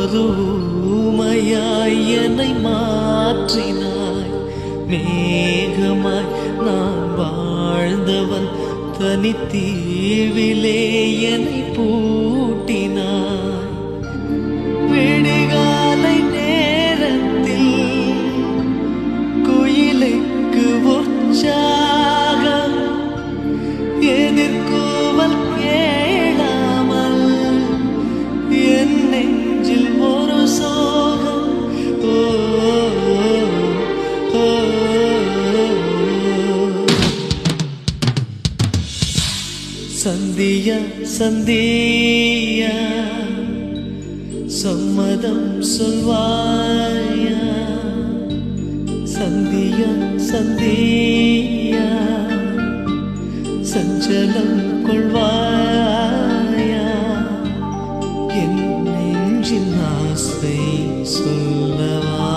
ஒரு ஊமையாய் என்னை மாற்றினாய். மேகமாய் நான் வாழ்ந்தவன் தனித்தீவிலே என்னை பூட்டினாய். விடிகாலை நேரத்தில் குயிலுக்கு உற்சாகம், எதிர்கூவல் கேளாமல் என் நெஞ்சில் ஒரு சோகம். ஓ, ஓ, ஓ. சந்தியா சந்தியா சம்மதம் சொல்வாயா? சந்தியா சந்தியா சஞ்சலம் கொள்வாயா? என் நெஞ்சின் ஆசை சொல்லவா?